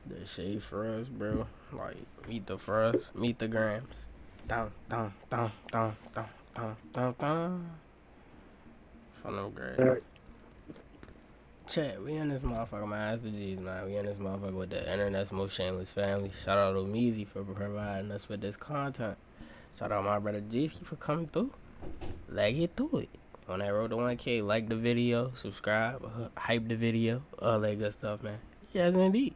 The shade for us, bro. Like, meet the for us, meet the grams. Dun, dun, dun, dun, dun, dun, dun, dun. Fun them grams. Chat, we in this motherfucker, man. That's the G's, man. We in this motherfucker with the internet's most shameless family. Shout out to Meezy for providing us with this content. Shout out my brother J-Ski for coming through. Let's get through it. On that road to 1K, like the video, subscribe, hype the video, all that good stuff, man. Yes, indeed.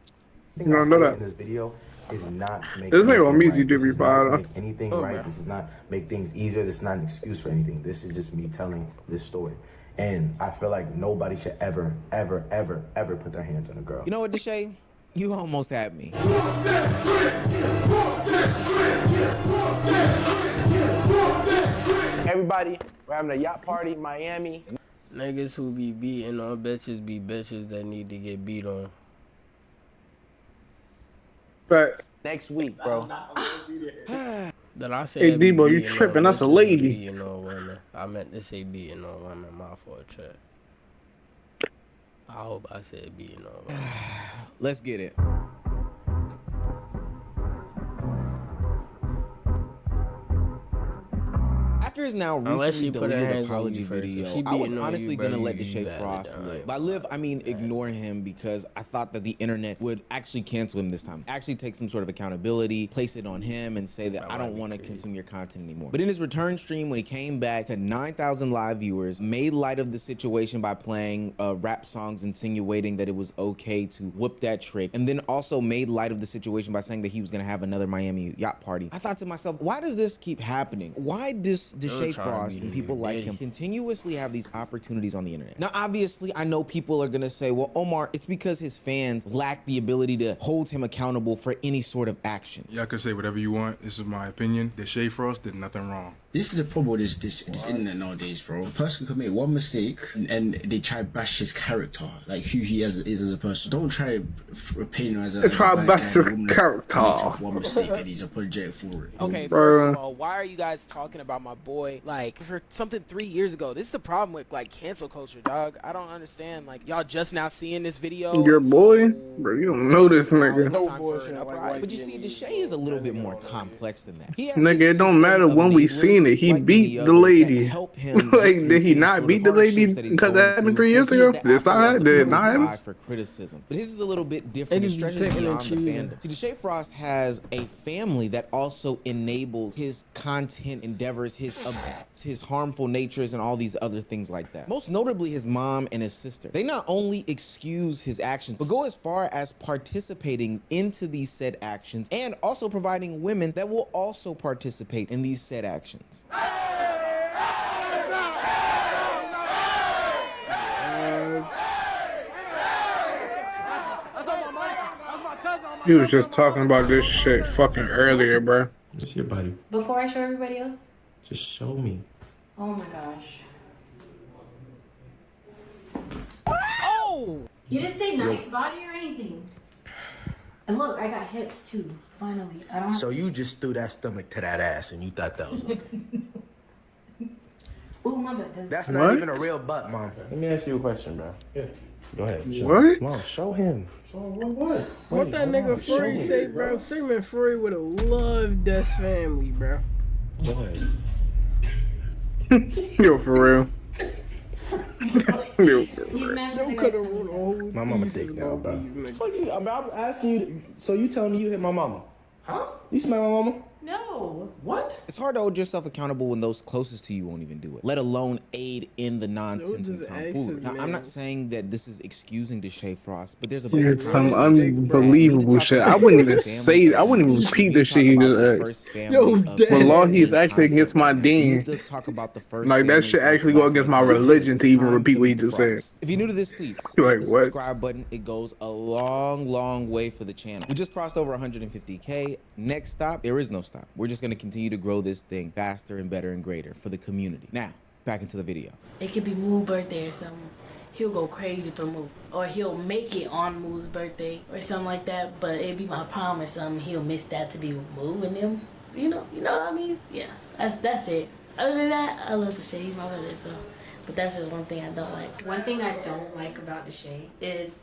You don't know that. In this video is not to make this ain't anything gonna meet you, right. This is not to DPR. make anything right. This is not make things easier. This is not an excuse for anything. This is just me telling this story. And I feel like nobody should ever, ever, ever, ever put their hands on a girl. You know what, Deshae? You almost had me. Everybody, we're having a yacht party in Miami. Niggas who be beating on bitches be bitches that need to get beat on. But Next week, bro. Did I say hey, that be Debo, you beating on tripping? That's a bitches, lady. beating on women? I meant to say beating on women. My fault, chat. I hope I said beating on women. Let's get it. After his now recently deleted apology video, I was honestly gonna let Deshae Frost live. By live, I mean ignore him, because I thought that the internet would actually cancel him this time. Actually take some sort of accountability, place it on him, and say that I don't want to consume your content anymore. But in his return stream, when he came back to 9,000 live viewers, made light of the situation by playing rap songs, insinuating that it was okay to whoop that trick, and then also made light of the situation by saying that he was gonna have another Miami yacht party. I thought to myself, why does this keep happening? Why does Deshae Frost and people like him continuously have these opportunities on the internet? Now, obviously, I know people are gonna say, well, Omar, it's because his fans lack the ability to hold him accountable for any sort of action. Y'all can say whatever you want. This is my opinion. Deshae Frost did nothing wrong. This is the problem with this internet nowadays, bro. A person can make one mistake and they try to bash his character, like who he is as a person. Don't try to paint him as a They try to bad bash guy, his woman, character. one mistake and he's apologetic for it. Okay, first of all, why are you guys talking about my boy like for something 3 years ago? This is the problem with like cancel culture, dog. I don't understand. Like y'all just now seeing this video. Your boy? Bro, you don't know this nigga. No bullshit. But you see, Deshae is a little bit more complex than that. He has Nigga, this it don't system matter of when we enablers seen it. He like beat many the others lady. that help him Like, get did he through not any sort beat of the lady hardships that he's because that going happened through. 3 years He is ago? the This apple not of did the it not eye happen? for criticism. But his is a little bit different. It Niggas be stretches picking and beyond the choosing. fandom. See, Deshae Frost has a family that also enables his content endeavors, his harmful natures, and all these other things like that. Most notably, his mom and his sister. They not only excuse his actions, but go as far as participating into these said actions, and also providing women that will also participate in these said actions. He was just talking about this shit fucking earlier, bro. It's your body. Before I show everybody else? Just show me. Oh my gosh. Oh! You didn't say nice body or anything. And look, I got hips too. Finally. I don't have So you just threw that stomach to that ass and you thought that was okay. Ooh, my bad. That's not even a real butt, Mom. Let me ask you a question, bro. Yeah. Go ahead. Show What? Mom, show him. What that nigga Free say, bro? Sigmund Free would have loved this family, bro. Go ahead. Yo, for real. Yo, He's mad They could have wrote a whole My mama thesis thick now, about bro. these niggas. Fuck you. I'm asking you. So you telling me you hit my mama? Huh? You smack my mama? No. What? It's hard to hold yourself accountable when those closest to you won't even do it, let alone aid in the nonsense and just tomfoolery. ask Now, his I'm man. not saying that this is excusing Deshae Frost, but there's a Yeah, better some conversation. unbelievable shit. I wouldn't even say. I wouldn't even repeat the shit he just asked. Yo, Wallahi, he's actually against my We deen. need to talk about the first Like, that family shit of actually go Black against my Americans. religion to It's even time repeat what he meet just the said. Frost. If you're new to this, please Like, hit the what? subscribe button. It goes a long, long way for the channel. We just crossed over 150K. Next stop, there is no stop. We're just gonna continue to grow this thing faster and better and greater for the community. Now, back into the video. It could be Moo's birthday or something. He'll go crazy for Moo. Or he'll make it on Moo's birthday or something like that. But it'd be my prom or something. He'll miss that to be with Moo and them. You know what I mean? Yeah, that's it. Other than that, I love Deshae. He's my brother, so. But that's just one thing I don't like. One thing I don't like about Deshae is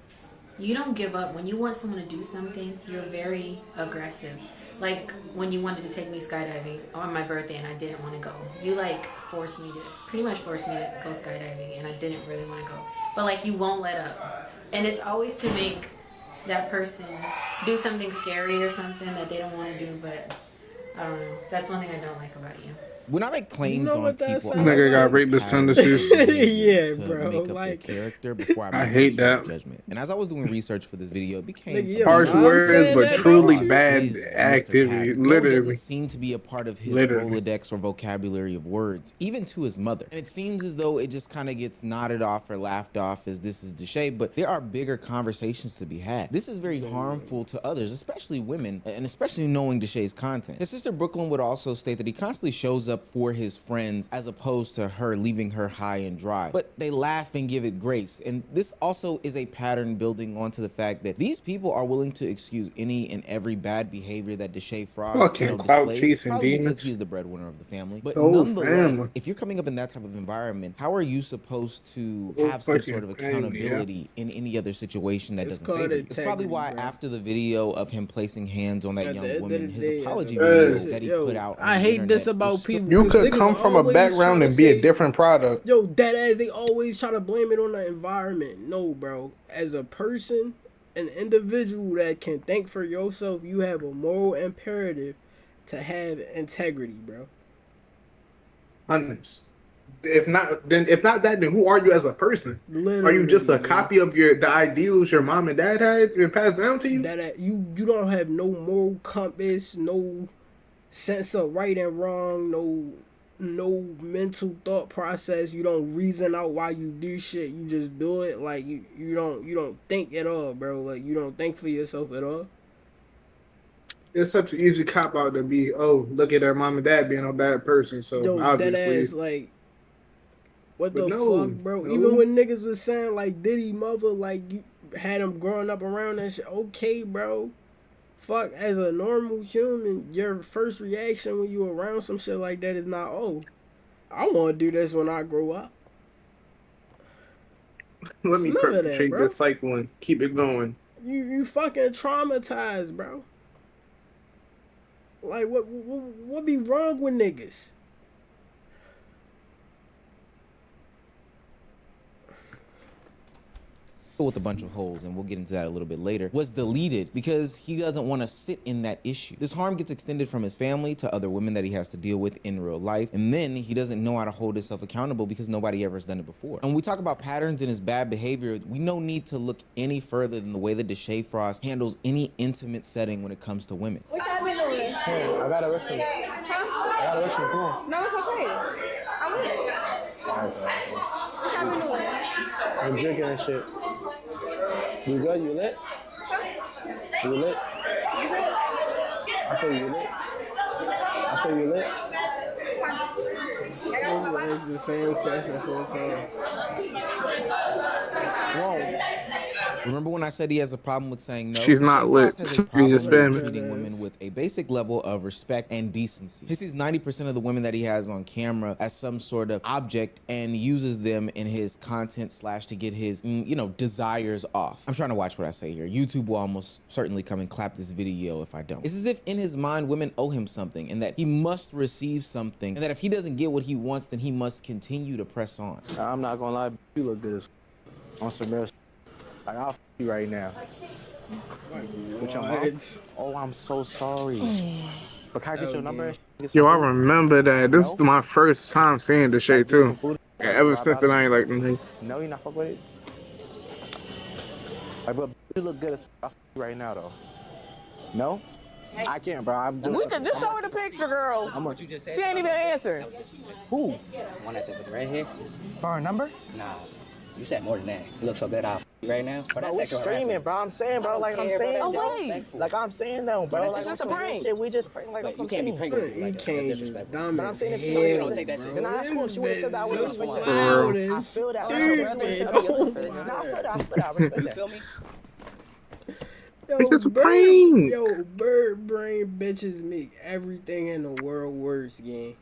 you don't give up. When you want someone to do something, you're very aggressive. Like when you wanted to take me skydiving on my birthday and I didn't want to go. You like pretty much forced me to go skydiving and I didn't really want to go. But like you won't let up. And it's always to make that person do something scary or something that they don't want to do, but I don't know. That's one thing I don't like about you. When I make claims on people, nigga got rapist tendencies. Yeah, bro. Make up their character before I make hate some sort of that. judgment. And as I was doing research for this video, it became harsh words, but truly bad is activity. Mr. Patton. Literally, doesn't seem to be a part of his Rolodex or vocabulary of words, even to his mother. And it seems as though it just kind of gets nodded off or laughed off as this is Deshae. But there are bigger conversations to be had. This is very harmful to others, especially women, and especially knowing Deshae's content. His sister Brooklyn would also state that he constantly shows up for his friends as opposed to her leaving her high and dry, but they laugh and give it grace. And this also is a pattern building onto the fact that these people are willing to excuse any and every bad behavior that Deshae Frost displays, probably because he's the breadwinner of the family. But nonetheless, if you're coming up in that type of environment, how are you supposed to have some sort of accountability in any other situation that doesn't favor you? It's probably why after the video of him placing hands on that young woman, his apology video that he put out on I hate this about people. You could come from a background and be a different product. Yo, that ass, they always try to blame it on the environment. No, bro. As a person, an individual that can think for yourself, you have a moral imperative to have integrity, bro. Honest. If not that, then who are you as a person? Literally, are you just a copy of the ideals your mom and dad had and passed down to you? That you don't have no moral compass, no sense of right and wrong, no mental thought process. You don't reason out why you do shit. You just do it. Like you don't think at all, bro. Like you don't think for yourself at all. It's such an easy cop out to be, oh, look at their mom and dad being a bad person. So yo, obviously, that ass, like, what the fuck, bro? No. Even when niggas was saying like Diddy mother, like you had him growing up around that shit. Okay, bro. Fuck, as a normal human, your first reaction when you around some shit like that is not, oh, I want to do this when I grow up. Let me perpetrate this cycle and keep it going. You fucking traumatized, bro. Like, what be wrong with niggas? with a bunch of holes, and we'll get into that a little bit later, was deleted because he doesn't want to sit in that issue. This harm gets extended from his family to other women that he has to deal with in real life, and then he doesn't know how to hold himself accountable because nobody ever has done it before. And when we talk about patterns in his bad behavior, we no need to look any further than the way that Deshae Frost handles any intimate setting when it comes to women. What y'all been doing? I got a restroom. Huh? I got a restroom. Come on. No, it's okay. I'm lit. What y'all been doing? I'm drinking and shit. You good? You lit? You lit? You good? I said you lit. I said you lit. It's the same question for a time. Whoa. Remember when I said he has a problem with saying no? She's not lit. Has a problem with treating women with a basic level of respect and decency. He sees 90% of the women that he has on camera as some sort of object and uses them in his content / to get his, desires off. I'm trying to watch what I say here. YouTube will almost certainly come and clap this video if I don't. It's as if in his mind, women owe him something and that he must receive something, and that if he doesn't get what he wants, then he must continue to press on. I'm not gonna lie, you look good on some real. Like, I'll you right now. With your mom? Oh, I'm so sorry. But can I get your number? Yo, I remember that. This is my first time seeing this shit too. Yeah, ever since then, I ain't like, No, you're not fuck with it? Like, but you look good as fuck right now, though. No? I can't, bro. We could just show her the picture, girl. What you just said? She ain't even answered. Who? One at the right here. For her number? Nah. You said more than that. You look so good off right now. But that's sexual harassment. Bro. I'm saying, bro. Like I'm saying. Oh, wait. Like I'm saying, though, bro. It's just a prank. Shit, we just prank like you can't be pregnant. You can't disrespectful. But I'm saying if So you don't take that shit. then I asked her. She would have said that I would have respected her. I feel that. I respect that. You feel me? It's just a prank. Yo, bird brain bitches make everything in the world worse, gang.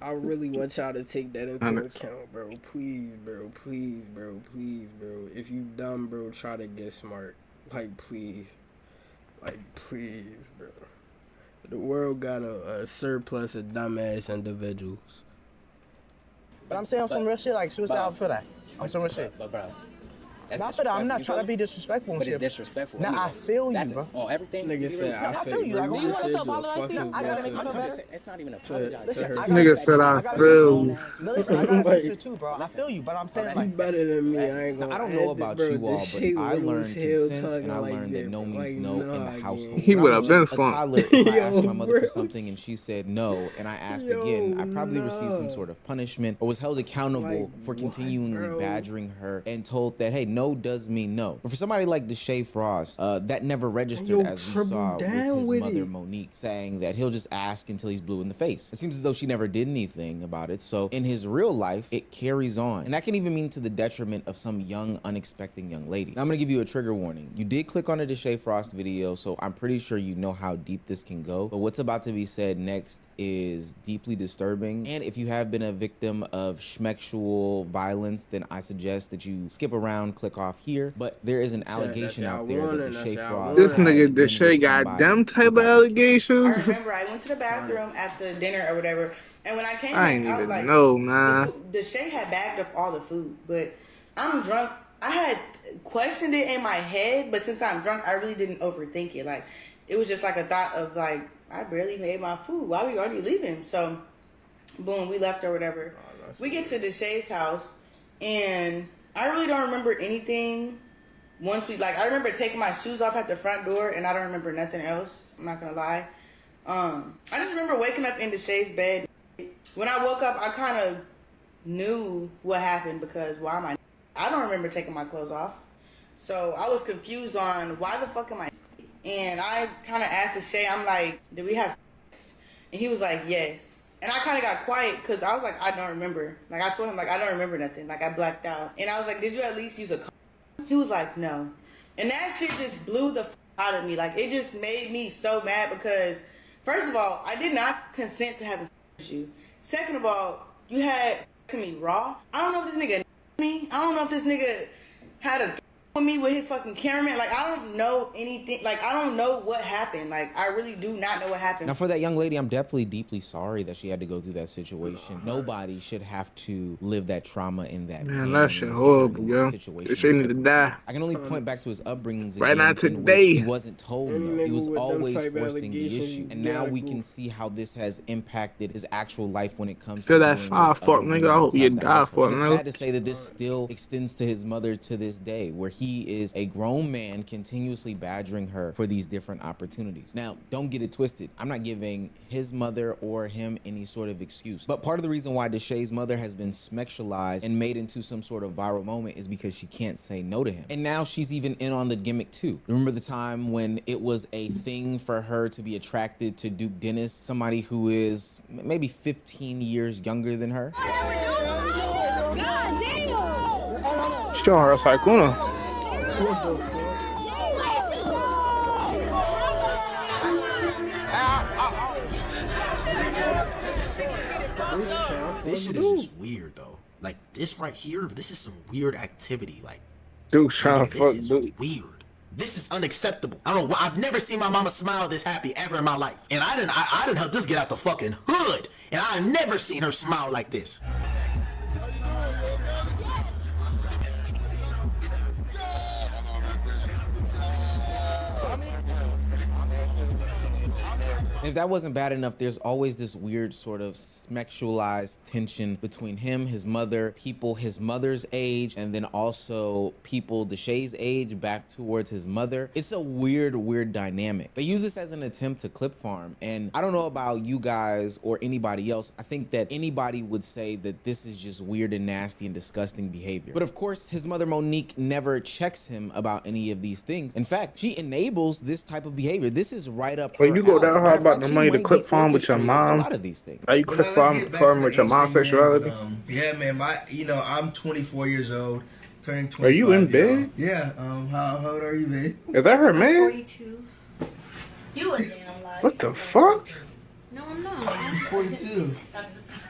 I really want y'all to take that into account, bro. Please, bro. Please, bro. Please, bro. If you dumb, bro, try to get smart. Like, please. Like, please, bro. The world got a surplus of dumbass individuals. But I'm saying on some real shit, like, she was out for that. On some real shit. But bro, Not for that. I'm not trying to be disrespectful and but shit. it's disrespectful. Nah, I feel you, bro. On everything. Nigga said, I feel you. Like, Do you want us to apologize to you? I gotta make you feel better. It's not even apologize. Nigga said I feel you. Listen, I got a sister too, bro. I feel you, but I'm saying like better than me. I ain't gonna. I don't know about you all, but I learned consent and I learned that no means no in the household. He would have been a slumped. toddler, if I asked my mother for something and she said no, and I asked again, I probably received some sort of punishment or was held accountable for continually badgering her and told that, hey, no does mean no. But for somebody like Deshae Frost, that never registered as we saw with his mother Monique, saying that he'll just ask until he's blue in the face. It seems as though she never did anything about it. So in his real life, it carries on. And that can even mean to the detriment of some young, unexpected young lady. Now, I'm gonna give you a trigger warning. You did click on a Deshae Frost video, so I'm pretty sure you know how deep this can go. But what's about to be said next is deeply disturbing. And if you have been a victim of schmexual violence, then I suggest that you skip around, click off here. But there is an allegation out there that Deshae Frost. This nigga Deshae got them type of allegations. I remember I went to the bathroom at the dinner or whatever, and when I came I back, ain't I was even like, know, man. Deshae had bagged up all the food, but I'm drunk. I had questioned it in my head, but since I'm drunk, I really didn't overthink it. Like, it was just like a thought of like, I barely made my food. Why are we already leaving? So, boom, we left or whatever. We get to Deshae's house, and I really don't remember anything. Once we, like, I remember taking my shoes off at the front door, and I don't remember nothing else. I'm not gonna lie. I just remember waking up in Deshae's bed. When I woke up, I kind of knew what happened because why am I don't remember taking my clothes off. So I was confused on why the fuck am I. And I kind of asked Deshae, I'm like, did we have sex? And he was like, yes. And I kind of got quiet because I was like, I don't remember. Like, I told him, like, I don't remember nothing. Like, I blacked out. And I was like, did you at least use a condom? He was like, no. And that shit just blew the f out of me. Like, it just made me so mad because, first of all, I did not consent to having sex with you. Second of all, you had sex to me raw. I don't know if this nigga me. I don't know if this nigga had a with me with his fucking cameraman. Like, I don't know anything. Like, I don't know what happened. Like, I really do not know what happened. Now, for that young lady, I'm definitely deeply sorry that she had to go through that situation. Nobody should have to live that trauma in that. Man, that shit horrible, yo. She need to die. I can only point back to his upbringings right now today. He wasn't told no. He was always forcing the issue, and now we can see how this has impacted his actual life when it comes to that fuck nigga. I hope you die for it, It's nigga. sad to say that this still extends to his mother to this day, where he is a grown man continuously badgering her for these different opportunities. Now, don't get it twisted. I'm not giving his mother or him any sort of excuse. But part of the reason why Deshae's mother has been smexualized and made into some sort of viral moment is because she can't say no to him. And now she's even in on the gimmick too. Remember the time when it was a thing for her to be attracted to Duke Dennis, somebody who is maybe 15 years younger than her? Show her Saikuna. This shit is just weird though. Like this right here, this is some weird activity. Like Duke's trying to fuck Duke. Weird. This is unacceptable. I don't know. I've never seen my mama smile this happy ever in my life. And I didn't help this get out the fucking hood. And I've never seen her smile like this. If that wasn't bad enough, there's always this weird sort of smexualized tension between him, his mother, people his mother's age, and then also people Deshae's age back towards his mother. It's a weird dynamic. They use this as an attempt to clip farm, and I don't know about you guys or anybody else. I think that anybody would say that this is just weird and nasty and disgusting behavior. But of course, his mother Monique never checks him about any of these things. In fact, she enables this type of behavior. This is right up her When you go down hard about the money to clip farm with your mom, a lot of these things. Are you clip farm with your mom's sexuality? Yeah, man. I'm 24 years old, turning 25. Are you in bed? Yeah. How old are you, babe? Is that her man? 42. You a damn lie. What the fuck? No, I'm not. She's 42.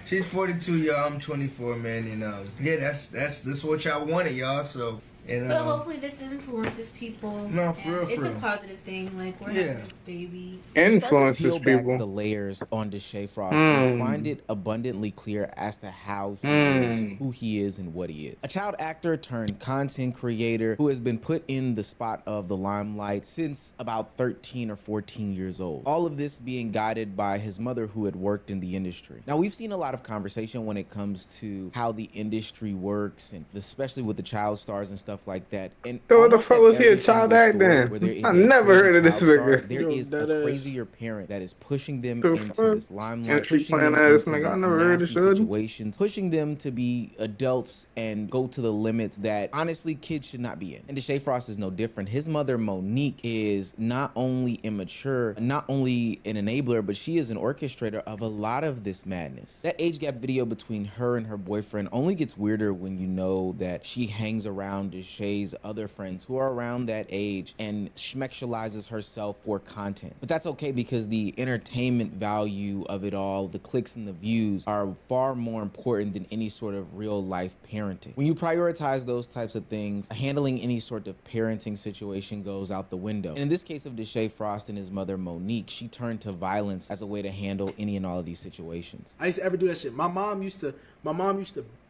She's 42, y'all. I'm 24, man. And yeah, that's what y'all wanted, y'all. So. And, but hopefully this influences people. No, for real, it's a positive thing. Like we're having a baby. Influences peel people. Back the layers on Deshae Frost and find it abundantly clear as to how he is, who he is, and what he is. A child actor turned content creator who has been put in the spot of the limelight since about 13 or 14 years old. All of this being guided by his mother, who had worked in the industry. Now, we've seen a lot of conversation when it comes to how the industry works, and especially with the child stars and stuff like that. And what the fuck was he a child actor? I never heard of this nigga. There is a crazier parent that is pushing them into this limelight, pushing them into these nasty situations, pushing them to be adults and go to the limits that honestly kids should not be in. And Deshae Frost is no different. His mother Monique is not only immature, not only an enabler, but she is an orchestrator of a lot of this madness. That age gap video between her and her boyfriend only gets weirder when you know that she hangs around Deshae's other friends who are around that age and schmexualizes herself for content. But that's okay, because the entertainment value of it all, the clicks and the views, are far more important than any sort of real life parenting. When you prioritize those types of things, handling any sort of parenting situation goes out the window. And in this case of Deshae Frost and his mother Monique, she turned to violence as a way to handle any and all of these situations. I used to ever do that shit. My mom used to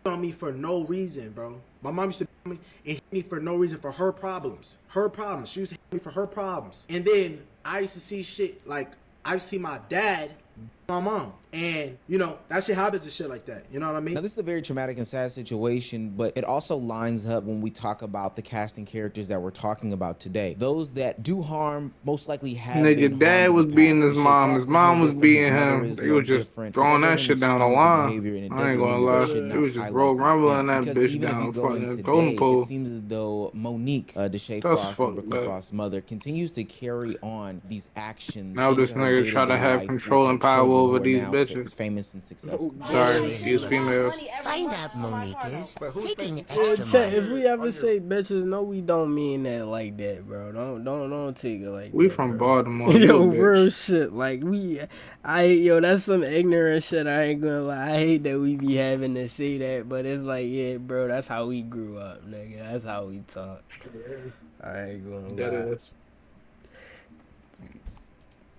on me for no reason, bro. My mom used to beat me and hit me for no reason for her problems. Her problems. She used to hit me for her problems. And then I used to see shit like, I used to see my dad beat my mom. And, you know, that shit happens and shit like that. You know what I mean? Now, this is a very traumatic and sad situation, but it also lines up when we talk about the casting characters that we're talking about today. Those that do harm most likely have Nigga, dad was beating his mom. His mom was beating him. They was just throwing that shit down the line. I ain't gonna lie. He was just rumbling that bitch down fucking totem pole. It seems as though Monique, Deshae Frost, and Brooklyn Frost's mother, continues to carry on these actions. Now this nigga try to have control and power over these bitches. Famous and successful. Sorry, these females. Find out Monique is taking extra money. If we ever say bitches, no, we don't mean that like that, bro. Don't take it like we that, from bro. Baltimore. Yo, real shit. Like that's some ignorant shit. I ain't gonna lie. I hate that we be having to say that, but it's like, yeah, bro, that's how we grew up, nigga. That's how we talk. I ain't gonna lie. That is.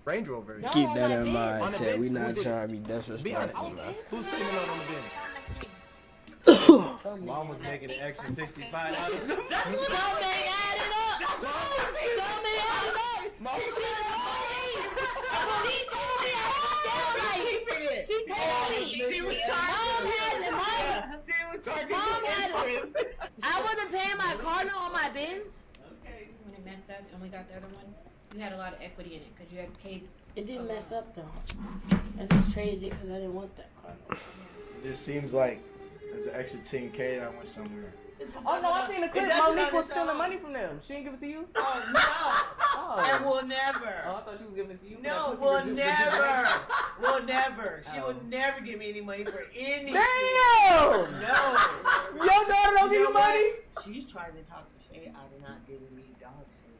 Range Rover. Keep that in mind, Chad. We not trying to be disrespectful. Who's paying out on the bench? Mom was making an extra $65. Somebody added up. Somebody added up. She told me. She was charging. Mom had I wasn't paying my car note on my bins. Okay. When it messed up and we got the other one, you had a lot of equity in it because you had paid. It didn't mess up though. I just traded it because I didn't want that car note. It just seems like there's an extra 10K I went somewhere. Oh no, I seen the clip. Monique was stealing money from them. She didn't give it to you? Oh no. I will never. Oh, I thought she was giving it to you. No, we'll never. We'll never. She will never give me any money for anything. Damn! No. Your daughter don't give you money? She's trying to talk to Shay out of not giving me dog food.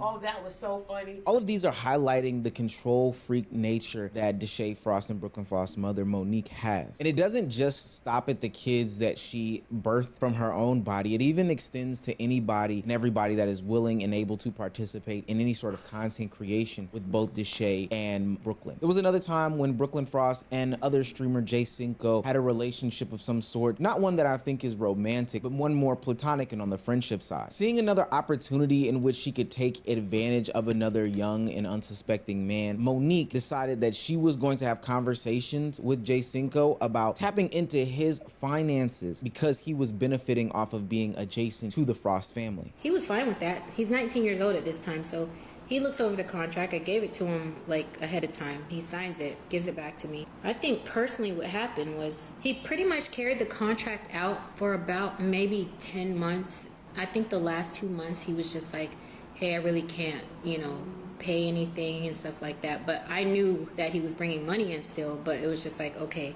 Oh, that was so funny. All of these are highlighting the control freak nature that Deshae Frost and Brooklyn Frost's mother Monique has. And it doesn't just stop at the kids that she birthed from her own body. It even extends to anybody and everybody that is willing and able to participate in any sort of content creation with both Deshae and Brooklyn. There was another time when Brooklyn Frost and other streamer Jay Cinco had a relationship of some sort, not one that I think is romantic, but one more platonic and on the friendship side. Seeing another opportunity in which she could take advantage of another young and unsuspecting man, Monique decided that she was going to have conversations with Jay Cinco about tapping into his finances because he was benefiting off of being adjacent to the Frost family. He was fine with that. He's 19 years old at this time, so he looks over the contract. I gave it to him like ahead of time. He signs it, gives it back to me. I think personally what happened was he pretty much carried the contract out for about maybe 10 months. I think the last 2 months he was just like, hey, I really can't, pay anything and stuff like that. But I knew that he was bringing money in still, but it was just like, okay,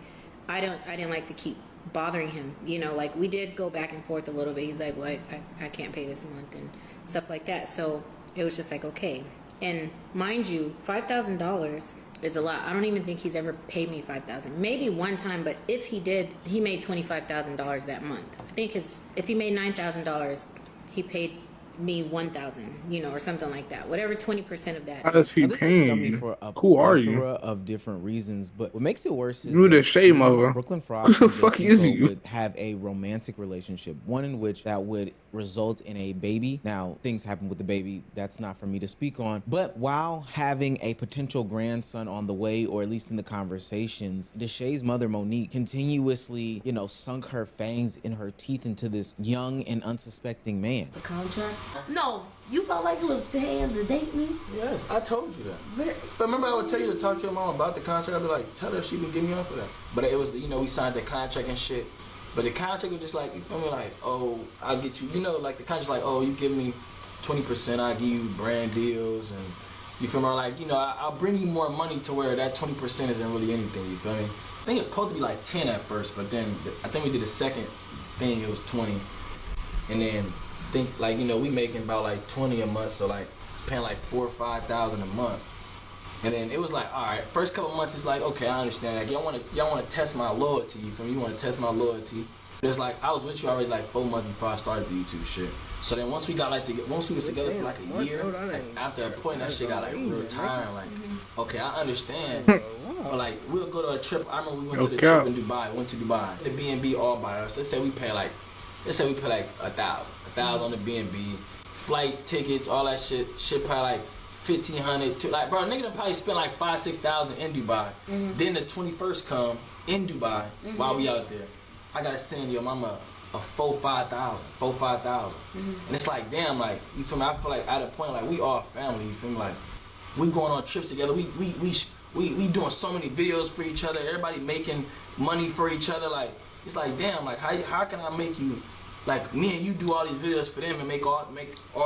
I didn't like to keep bothering him. Like we did go back and forth a little bit. He's like, well, I can't pay this month and stuff like that. So it was just like, okay. And mind you, $5,000 is a lot. I don't even think he's ever paid me $5,000. Maybe one time, but if he did, he made $25,000 that month. I think if he made $9,000, he paid me $1,000, you know, or something like that. Whatever 20% of that. How does he paying you? Who are you? Of different reasons, but what makes it worse is you the shame over. Brooklyn Frost Who the fuck is you? Would have a romantic relationship, one in which that would result in a baby. Now, things happen with the baby. That's not for me to speak on. But while having a potential grandson on the way, or at least in the conversations, Deshay's mother, Monique, continuously, you know, sunk her fangs in her teeth into this young and unsuspecting man. The contract? No, you felt like you was paying to date me? Yes, I told you that. But remember I would tell you to talk to your mom about the contract. I'd be like, tell her she can get me off of that. But it was, you know, we signed the contract and shit. But the contract was just like, you feel me, like, oh, I'll get you, you know, like the contract like, oh, you give me 20%, I'll give you brand deals, and you feel me, like, you know, I'll bring you more money to where that 20% isn't really anything, you feel me? I think it was supposed to be like 10 at first, but then I think we did the second thing, it was 20. And then I think, like, you know, we making about like 20 a month, so like, it's paying like $4,000 or $5,000 a month. And then it was like, all right, first couple months it's like, okay, I understand. Like, y'all want to test my loyalty. You feel me? You want to test my loyalty. But it's like I was with you already like 4 months before I started the YouTube shit. So then once we got like once we was together for like a year, like, after a point that shit got like real tiring. Like, okay, I understand. But like we'll go to a trip. I remember we went to the trip in Dubai. Went to Dubai. The B&B all by us. Let's say we pay like $1,000 on the B&B, flight tickets, all that shit. Shit probably like $1,500. Like, bro, nigga done probably spent like $5,000-6,000 in Dubai. Then the 21st come in Dubai while we out there. I gotta send your mama a $4,000-5,000. And it's like, damn, like, you feel me? I feel like at a point, like, we all family, you feel me? Like, we going on trips together. We doing so many videos for each other. Everybody making money for each other. Like, it's like, damn, like, how can I make you, like, me and you do all these videos for them and make all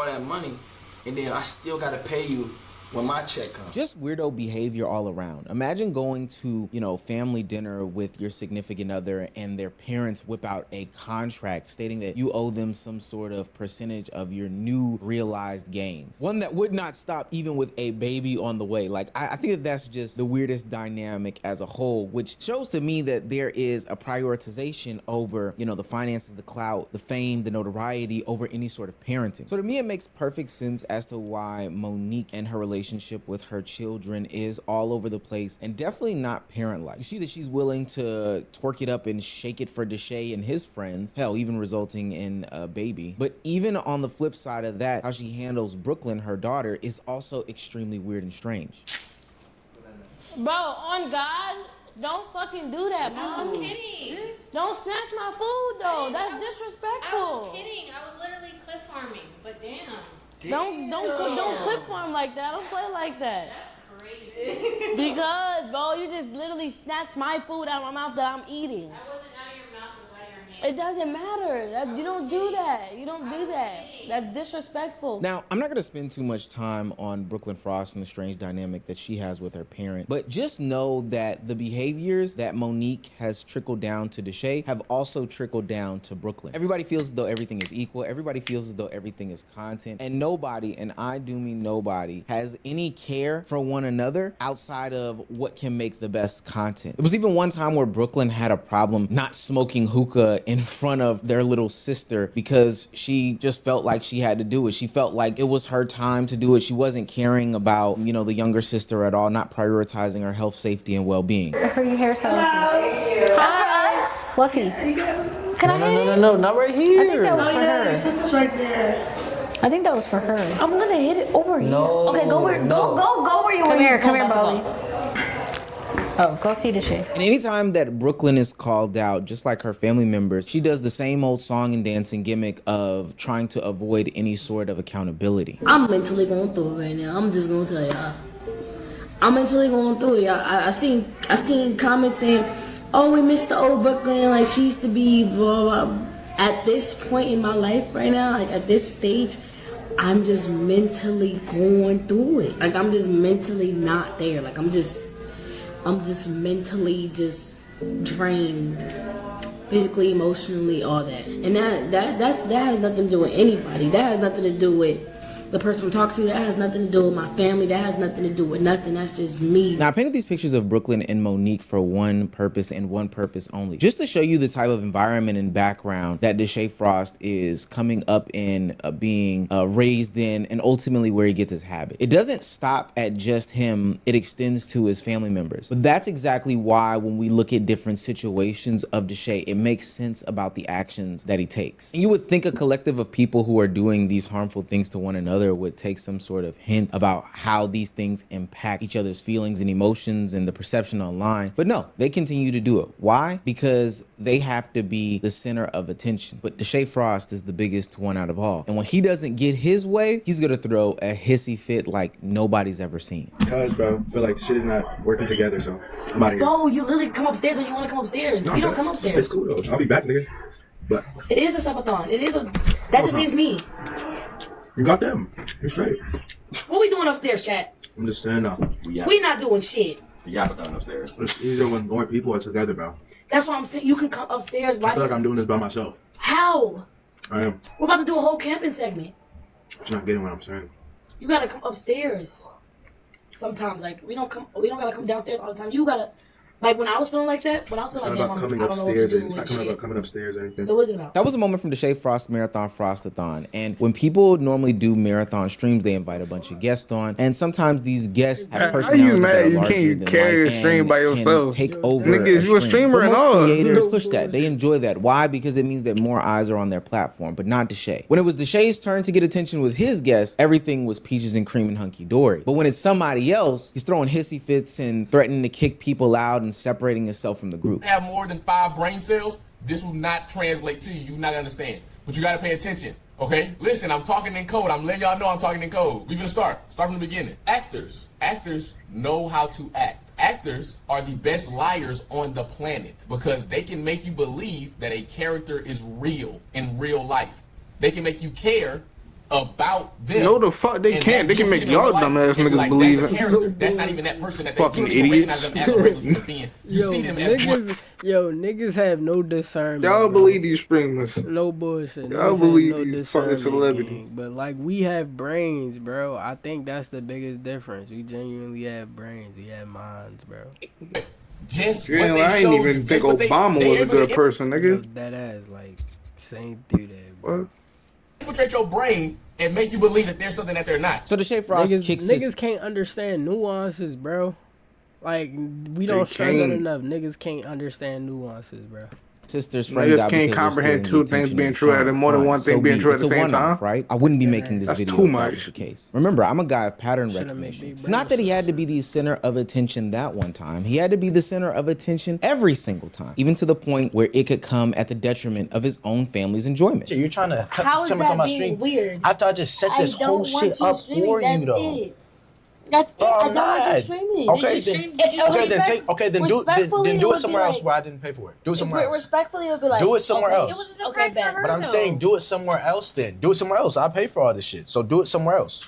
that money, and then I still gotta pay you when my check comes. Just weirdo behavior all around. Imagine going to, you know, family dinner with your significant other and their parents whip out a contract stating that you owe them some sort of percentage of your new realized gains. One that would not stop even with a baby on the way. Like, I think that that's just the weirdest dynamic as a whole, which shows to me that there is a prioritization over, you know, the finances, the clout, the fame, the notoriety over any sort of parenting. So to me, it makes perfect sense as to why Monique and her relationship with her children is all over the place and definitely not parent-like. You see that she's willing to twerk it up and shake it for Deshay and his friends, hell, even resulting in a baby. But even on the flip side of that, how she handles Brooklyn, her daughter, is also extremely weird and strange. Bro, on God, don't fucking do that, Mom. I was kidding. Don't snatch my food, though. That's disrespectful. I was kidding. I was literally clip farming, but damn. Don't clip farm like that. Don't play like that. That's crazy. Because, bro, you just literally snatched my food out of my mouth that I'm eating. That wasn't out of your mouth, it was out of your hand. It doesn't matter. You don't do that. You don't do that. That's disrespectful. Now, I'm not going to spend too much time on Brooklyn Frost and the strange dynamic that she has with her parent, but just know that the behaviors that Monique has trickled down to Deshay have also trickled down to Brooklyn. Everybody feels as though everything is equal. Everybody feels as though everything is content, and nobody, and I do mean nobody, has any care for one another outside of what can make the best content. There was even one time where Brooklyn had a problem not smoking hookah in front of their little sister because she just felt like she had to do it. She felt like it was her time to do it. She wasn't caring about, you know, the younger sister at all, not prioritizing her health, safety, and well-being. Her hairstyle. Hi. Us. Fluffy. Can I hit it? No, not right here. I think that was for her. Your sister's right there. I think that was for her. I'm gonna hit it over here. No. Okay, go where you Come here, Bolly. Oh, go see the shit. And anytime that Brooklyn is called out, just like her family members, she does the same old song and dancing gimmick of trying to avoid any sort of accountability. I'm mentally going through it right now. I'm just gonna tell y'all. I'm mentally going through it. I seen comments saying, "Oh, we missed the old Brooklyn, like she used to be." Blah blah. At this point in my life right now, like at this stage, I'm just mentally going through it. Like I'm just mentally not there. Like I'm just mentally just drained, physically, emotionally, all that. And that has nothing to do with anybody. That has nothing to do with the person I'm talking to. That has nothing to do with my family. That has nothing to do with nothing. That's just me. Now, I painted these pictures of Brooklyn and Monique for one purpose and one purpose only. Just to show you the type of environment and background that Deshae Frost is coming up in, being raised in, and ultimately where he gets his habit. It doesn't stop at just him. It extends to his family members. But that's exactly why when we look at different situations of Deshae, it makes sense about the actions that he takes. And you would think a collective of people who are doing these harmful things to one another would take some sort of hint about how these things impact each other's feelings and emotions and the perception online. But no, they continue to do it. Why? Because they have to be the center of attention. But Deshae Frost is the biggest one out of all. And when he doesn't get his way, he's gonna throw a hissy fit like nobody's ever seen. Cause, bro, I feel like shit is not working together, so I'm out of here. Bro, you literally come upstairs when you want to come upstairs. No, you don't come upstairs. It's cool though. I'll be back, nigga. But it is a subathon. It is a. That just leaves me. You got them. You're straight. What we doing upstairs, chat? I'm just saying now. We not doing shit. Yeah, but upstairs. It's easier when more people are together, bro. That's what I'm saying. You can come upstairs right I feel like I'm doing this by myself. How? I am. We're about to do a whole camping segment. But you're not getting what I'm saying. You gotta come upstairs. Sometimes, like we don't gotta come downstairs all the time. You gotta, like when I was feeling like that, when I was feeling It's like not that, about coming upstairs. It's not about coming upstairs or anything. So what's it about? That was a moment from Deshae Frost Marathon Frostathon. And when people normally do marathon streams, they invite a bunch of guests on. And sometimes these guests have personalities that are larger than carry life a stream by yourself? take over. Niggas, you a streamer but and most all. creators push that. They enjoy that. Why? Because it means that more eyes are on their platform, but not Deshae. When it was Deshae's turn to get attention with his guests, everything was peaches and cream and hunky-dory. But when it's somebody else, he's throwing hissy fits and threatening to kick people out and separating himself from the group. Have more than 5 brain cells, this will not translate to you. You not understand. But you got to pay attention. Okay? Listen, I'm talking in code. I'm letting y'all know I'm talking in code. We're going to start from the beginning. Actors know how to act. Actors are the best liars on the planet because they can make you believe that a character is real in real life. They can make you care about them. No, the fuck they can't. They can make y'all dumbass niggas like, believe that's a it. character. That's not even that person that they Fucking you idiots. recognize them as a regular human being. You see them as niggas have no discernment. Y'all bro. believe these streamers. No bullshit. Y'all Niggas believe have no these fucking discernment, celebrities. gang. But like we have brains, bro. I think that's the biggest difference. We genuinely have brains. We have minds, bro. Just I ain't even think Obama was a good person, nigga. That ass, like, saying through that, bro. What? Infiltrate your brain and make you believe that there's something that they're not. So Deshae Frost kicks niggas can't understand nuances, bro. Like we don't stress it enough. Niggas can't understand nuances, bro. Sisters, friends out can't because comprehend two things being true and more than one thing being true at the same time. Right? I wouldn't be making this That's video too if that much. was the case. Remember, I'm a guy of pattern recognition. It's not that he had to be the center of attention that one time. He had to be the center of attention every single time, even to the point where it could come at the detriment of his own family's enjoyment. You're trying to How is that being weird? After I just set this whole shit up for you, though. That's it. Bro, I I'm don't want you not. streaming. Okay, then do it somewhere else where I didn't pay for it. Do it somewhere else. Respectfully, it would be like Do it somewhere else. It was a surprise for her. But I'm saying do it somewhere else then. Do it somewhere else. I pay for all this shit. So do it somewhere else.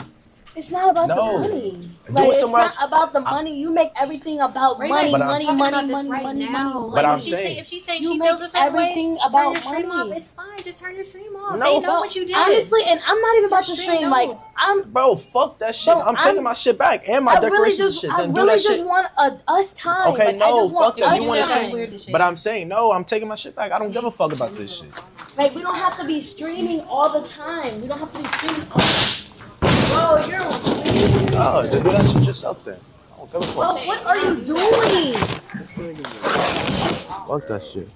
It's not about the No. money. Do Like, it it's somewhere not else. about the money. You make everything about Ray money, Ray's money, talking money, about this money, right money, now. money. But I'm if she's saying- saying, if she's saying You she make feels a certain way, everything turn about your stream money. off. It's fine. Just turn your stream off. No, They know fuck. what you did. Honestly, and I'm not even about to Your stream. stream Like knows. Bro, fuck that shit. Bro, I'm taking my shit back and my I really decorations just, shit. I Then do really that just shit. want us time. Okay, like, I no, just want fuck that. us You want time. to stream? But I'm saying no. I'm taking my shit back. I don't give a fuck about this shit. Like we don't have to be streaming all the time. We don't have to be streaming all the time. Bro, you're weird. Oh, then do that shit yourself then. I don't give a Bro, fuck. what are you doing? Fuck that shit.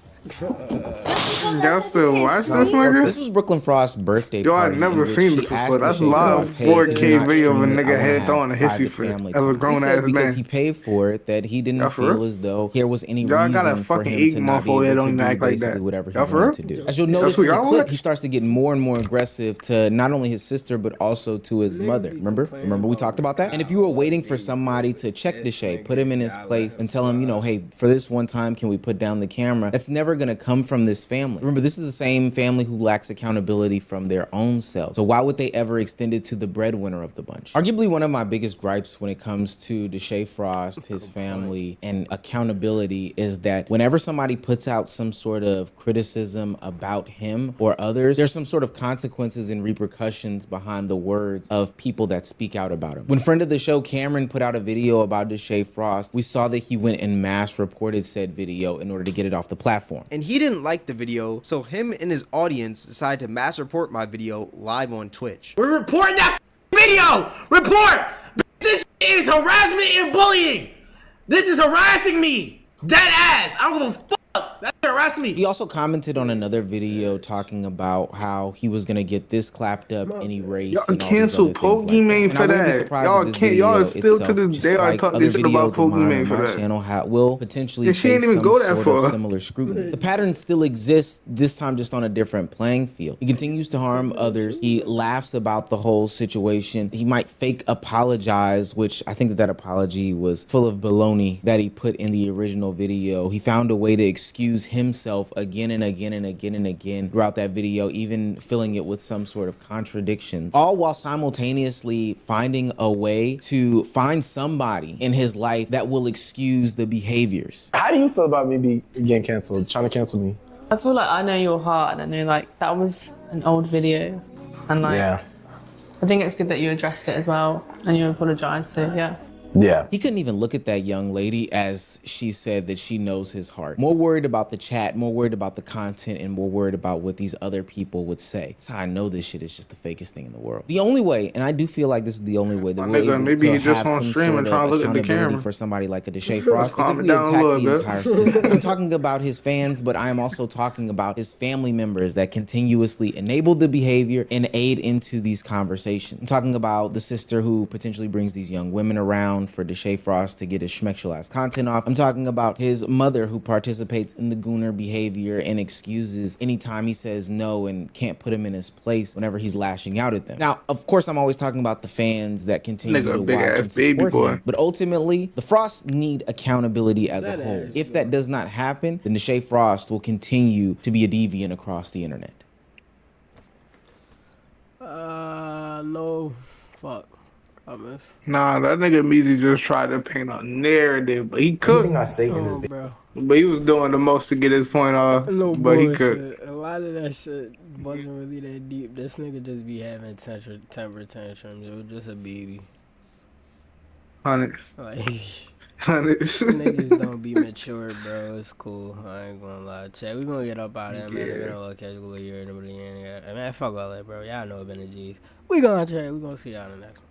Y'all still watch this nigga? This was Brooklyn Frost's birthday Yo, party. I've never in which seen she this before. asked That's Deshae live Frost, hey, can 4K you not video of a stream it? nigga I head wanna throwing a have hissy private fit family as a time. grown He said ass because man. he paid for it that he didn't Y'all for feel real? as though there was any Y'all got a reason for fucking him 8 to not month be old able head to on do you act like basically that. whatever he Y'all for wanted real? to do. As you'll notice what in the y'all clip, watch? he starts to get more and more aggressive to not only his sister but also to his mother. Remember we talked about that? And if you were waiting for somebody to check Deshae, put him in his place and tell him, you know, hey, for this one time, can we put down the camera? That's never never gonna come from this family. Remember, this is the same family who lacks accountability from their own selves. So why would they ever extend it to the breadwinner of the bunch? Arguably one of my biggest gripes when it comes to Deshae Frost, his family, and accountability is that whenever somebody puts out some sort of criticism about him or others, there's some sort of consequences and repercussions behind the words of people that speak out about him. When friend of the show Cameron put out a video about Deshae Frost, we saw that he went and mass reported said video in order to get it off the platform. And he didn't like the video, so him and his audience decided to mass report my video live on Twitch. We're reporting that video! Report! This is harassment and bullying! This is harassing me! Dead ass! I don't give a fuck! That's harassing me! He also commented on another video talking about how he was gonna get this clapped up and erased. Y'all cancel Pokemon for that. Y'all can't. Y'all still to this day are talking shit about Pokemon for that. Channel will potentially she ain't face even some go that sort far. of similar scrutiny. The pattern still exists, this time just on a different playing field. He continues to harm others. He laughs about the whole situation. He might fake apologize, which I think that apology was full of baloney that he put in the original video. He found a way to excuse himself again and again and again and again throughout that video, even filling it with some sort of contradictions, all while simultaneously finding a way to find somebody in his life that will excuse the behaviors. How do you feel about me getting canceled, trying to cancel me? I feel like I know your heart, and I know like that was an old video, and like Yeah. I think it's good that you addressed it as well and you apologized. So yeah. Yeah. He couldn't even look at that young lady as she said that she knows his heart. More worried about the chat, more worried about the content, and more worried about what these other people would say. That's how I know this shit is just the fakest thing in the world. The only way, and I do feel like this is the only way that we're able maybe to he just have on some stream and sort trying of to look at the accountability camera. for somebody like a Deshae Frost is if we Calm it down attack a the little bit. entire system. I'm talking about his fans, but I am also talking about his family members that continuously enable the behavior and aid into these conversations. I'm talking about the sister who potentially brings these young women around for Deshae Frost to get his schmexualized content off. I'm talking about his mother who participates in the gooner behavior and excuses anytime he says no and can't put him in his place whenever he's lashing out at them. Now, of course, I'm always talking about the fans that continue to watch and support him, but ultimately, the Frosts need accountability as a whole. If that does not happen, then Deshae Frost will continue to be a deviant across the internet. No. Fuck. I miss. Nah, that nigga Meezy just tried to paint a narrative, but he could. Bro. But he was doing the most to get his point off. No but bullshit. he could. A lot of that shit wasn't really that deep. This nigga just be having temper tantrums. It was just a baby. Honest. Like, honest. Niggas don't be mature, bro. It's cool. I ain't gonna lie. Chat, we gonna get up out of there, man. We gonna look at you here. Man, fuck all that, bro. Y'all know it been the G's. We gonna chat. We gonna see y'all in the next one.